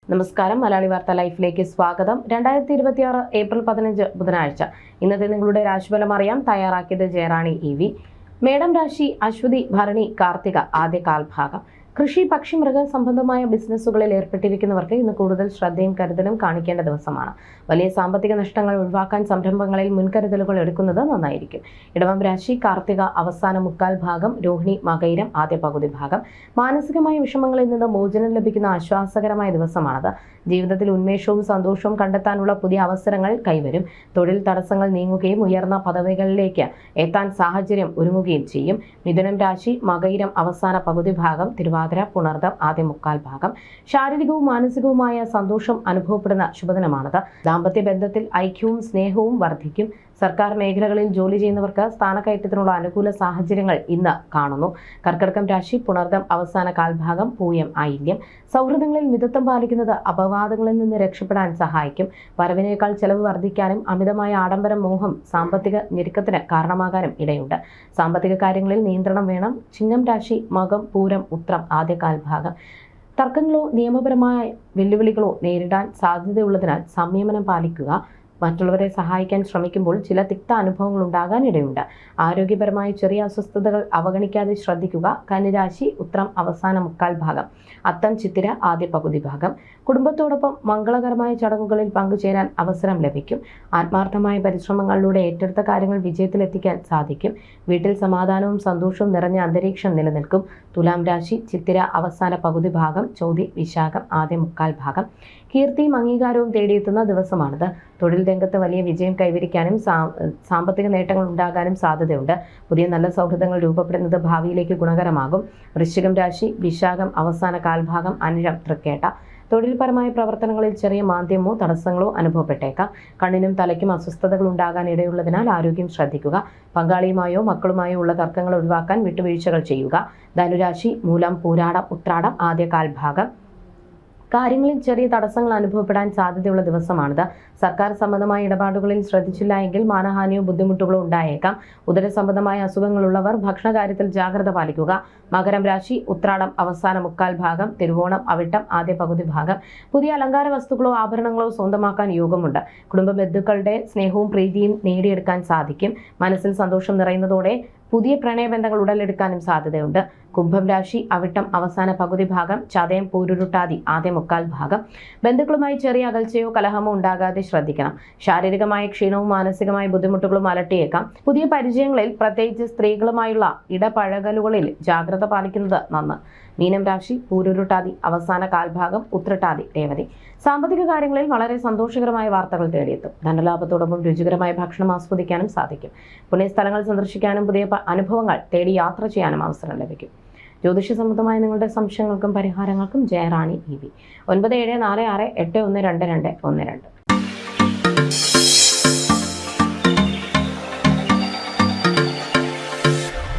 നമസ്കാരം. മലയാളി വാർത്ത ലൈഫിലേക്ക് സ്വാഗതം. 2026 ഏപ്രിൽ 15 ബുധനാഴ്ച. ഇന്നത്തെ നിങ്ങളുടെ രാശിഫലം അറിയാം. തയ്യാറാക്കിയത് ജയറാണി EV. മേടം രാശി അശ്വതി ഭരണി കാർത്തിക ആദ്യ കാൽഭാഗം. കൃഷി പക്ഷി മൃഗ സംബന്ധമായ ബിസിനസ്സുകളിൽ ഏർപ്പെട്ടിരിക്കുന്നവർക്ക് ഇന്ന് കൂടുതൽ ശ്രദ്ധയും കരുതലും കാണിക്കേണ്ട ദിവസമാണ്. വലിയ സാമ്പത്തിക നഷ്ടങ്ങൾ ഒഴിവാക്കാൻ സംരംഭങ്ങളിൽ മുൻകരുതലുകൾ എടുക്കുന്നത് നന്നായിരിക്കും. ഇടവം രാശി കാർത്തിക അവസാന മുക്കാൽ ഭാഗം, രോഹിണി മകയിരം ആദ്യ പകുതി ഭാഗം. മാനസികമായ വിഷമങ്ങളിൽ നിന്ന് മോചനം ലഭിക്കുന്ന ആശ്വാസകരമായ ദിവസമാണത്. ജീവിതത്തിൽ ഉന്മേഷവും സന്തോഷവും കണ്ടെത്താനുള്ള പുതിയ അവസരങ്ങൾ കൈവരും. തൊഴിൽ തടസ്സങ്ങൾ നീങ്ങുകയും ഉയർന്ന പദവികളിലേക്ക് എത്താൻ സാഹചര്യം ഒരുങ്ങുകയും ചെയ്യും. മിഥുനം രാശി മകയിരം അവസാന പകുതി ഭാഗം, തിരുവാതിര പുണർദം ആദ്യ മുക്കാൽ ഭാഗം. ശാരീരികവും മാനസികവുമായ സന്തോഷം അനുഭവപ്പെടുന്ന ശുഭദിനമാണത്. ദാമ്പത്യ ബന്ധത്തിൽ ഐക്യവും സ്നേഹവും വർദ്ധിക്കും. സർക്കാർ മേഖലകളിൽ ജോലി ചെയ്യുന്നവർക്ക് സ്ഥാനക്കയറ്റത്തിനുള്ള അനുകൂല സാഹചര്യങ്ങൾ ഇന്ന് കാണുന്നു. കർക്കിടകം രാശി പുണർദം അവസാന കാൽഭാഗം, പൂയം ആയില്യം. സൗഹൃദങ്ങളിൽ മിതത്വം പാലിക്കുന്നത് അപവാദങ്ങളിൽ നിന്ന് രക്ഷപ്പെടാൻ സഹായിക്കും. വരവിനേക്കാൾ ചെലവ് വർദ്ധിക്കാനും അമിതമായ ആഡംബരം മോഹം സാമ്പത്തിക ഞെരുക്കത്തിന് കാരണമാകാനും ഇടയുണ്ട്. സാമ്പത്തിക കാര്യങ്ങളിൽ നിയന്ത്രണം വേണം. ചിങ്ങം രാശി മകം പൂരം ഉത്രം ആദ്യ കാൽഭാഗം. തർക്കങ്ങളോ നിയമപരമായ വെല്ലുവിളികളോ നേരിടാൻ സാധ്യതയുള്ളതിനാൽ സംയമനം പാലിക്കുക. മറ്റുള്ളവരെ സഹായിക്കാൻ ശ്രമിക്കുമ്പോൾ ചില തിക്ത അനുഭവങ്ങൾ ഉണ്ടാകാൻ ഇടയുണ്ട്. ആരോഗ്യപരമായ ചെറിയ അസ്വസ്ഥതകൾ അവഗണിക്കാതെ ശ്രദ്ധിക്കുക. കന്നിരാശി ഉത്രം അവസാന മുക്കാൽ ഭാഗം, അത്തം ചിത്തിര ആദ്യ പകുതി ഭാഗം. കുടുംബത്തോടൊപ്പം മംഗളകരമായ ചടങ്ങുകളിൽ പങ്കുചേരാൻ അവസരം ലഭിക്കും. ആത്മാർത്ഥമായ പരിശ്രമങ്ങളിലൂടെ ഏറ്റെടുത്ത കാര്യങ്ങൾ വിജയത്തിലെത്തിക്കാൻ സാധിക്കും. വീട്ടിൽ സമാധാനവും സന്തോഷവും നിറഞ്ഞ അന്തരീക്ഷം നിലനിൽക്കും. തുലാം രാശി ചിത്തിര അവസാന പകുതി ഭാഗം, ചോതി വിശാഖം ആദ്യ മുക്കാൽ ഭാഗം. കീർത്തിയും അംഗീകാരവും തേടിയെത്തുന്ന ദിവസമാണിത്. തൊഴിൽ രംഗത്ത് വലിയ വിജയം കൈവരിക്കാനും സാമ്പത്തിക നേട്ടങ്ങൾ ഉണ്ടാകാനും സാധ്യതയുണ്ട്. പുതിയ നല്ല സൗഹൃദങ്ങൾ രൂപപ്പെടുന്നത് ഭാവിയിലേക്ക് ഗുണകരമാകും. വൃശ്ചികം രാശി വിശാഖം അവസാന കാൽഭാഗം, അനിഴം തൃക്കേട്ട. തൊഴിൽപരമായ പ്രവർത്തനങ്ങളിൽ ചെറിയ മാന്ദ്യമോ തടസ്സങ്ങളോ അനുഭവപ്പെട്ടേക്കാം. കണ്ണിനും തലയ്ക്കും അസ്വസ്ഥതകൾ ഉണ്ടാകാൻ ഇടയുള്ളതിനാൽ ആരോഗ്യം ശ്രദ്ധിക്കുക. പങ്കാളിയുമായോ മക്കളുമായോ ഉള്ള തർക്കങ്ങൾ ഒഴിവാക്കാൻ വിട്ടുവീഴ്ചകൾ ചെയ്യുക. ധനുരാശി മൂലം പൂരാടം ഉത്രാടം ആദ്യ കാൽഭാഗം. കാര്യങ്ങളിൽ ചെറിയ തടസ്സങ്ങൾ അനുഭവപ്പെടാൻ സാധ്യതയുള്ള ദിവസമാണിത്. സർക്കാർ സംബന്ധമായ ഇടപാടുകളിൽ ശ്രദ്ധിച്ചില്ല എങ്കിൽ മാനഹാനിയോ ബുദ്ധിമുട്ടുകളോ ഉണ്ടായേക്കാം. ഉദര സംബന്ധമായ അസുഖങ്ങളുള്ളവർ ഭക്ഷണകാര്യത്തിൽ ജാഗ്രത പാലിക്കുക. മകരം രാശി ഉത്രാടം അവസാന മുക്കാൽ ഭാഗം, തിരുവോണം അവിട്ടം ആദ്യ പകുതി ഭാഗം. പുതിയ അലങ്കാര വസ്തുക്കളോ ആഭരണങ്ങളോ സ്വന്തമാക്കാൻ യോഗമുണ്ട്. കുടുംബ ബന്ധുക്കളുടെ സ്നേഹവും പ്രീതിയും നേടിയെടുക്കാൻ സാധിക്കും. മനസ്സിൽ സന്തോഷം നിറയുന്നതോടെ പുതിയ പ്രണയബന്ധങ്ങൾ ഉടലെടുക്കാനും സാധ്യതയുണ്ട്. കുംഭം രാശി അവിട്ടം അവസാന പകുതി ഭാഗം, ചതയം പൂരുരുട്ടാതി ആദ്യ മുക്കാൽ ഭാഗം. ബന്ധുക്കളുമായി ചെറിയ അകൽച്ചയോ കലഹമോ ഉണ്ടാകാതെ ശ്രദ്ധിക്കണം. ശാരീരികമായ ക്ഷീണവും മാനസികമായ ബുദ്ധിമുട്ടുകളും അലട്ടിയേക്കാം. പുതിയ പരിചയങ്ങളിൽ പ്രത്യേകിച്ച് സ്ത്രീകളുമായുള്ള ഇടപഴകലുകളിൽ ജാഗ്രത പാലിക്കുന്നത് നന്ന്. മീനം രാശി പൂരുരുട്ടാതി അവസാന കാൽഭാഗം, ഉത്രട്ടാതി രേവതി. സാമ്പത്തിക കാര്യങ്ങളിൽ വളരെ സന്തോഷകരമായ വാർത്തകൾ തേടിയെത്തും. ധനലാഭത്തോടൊപ്പം രുചികരമായ ഭക്ഷണം ആസ്വദിക്കാനും സാധിക്കും. പുണ്യസ്ഥലങ്ങൾ സന്ദർശിക്കാനും പുതിയ അനുഭവങ്ങൾ തേടി യാത്ര ചെയ്യാനും അവസരം ലഭിക്കും. ജ്യോതിഷ സംബന്ധമായ നിങ്ങളുടെ സംശയങ്ങൾക്കും പരിഹാരങ്ങൾക്കും ജയറാണി EV 9746812212.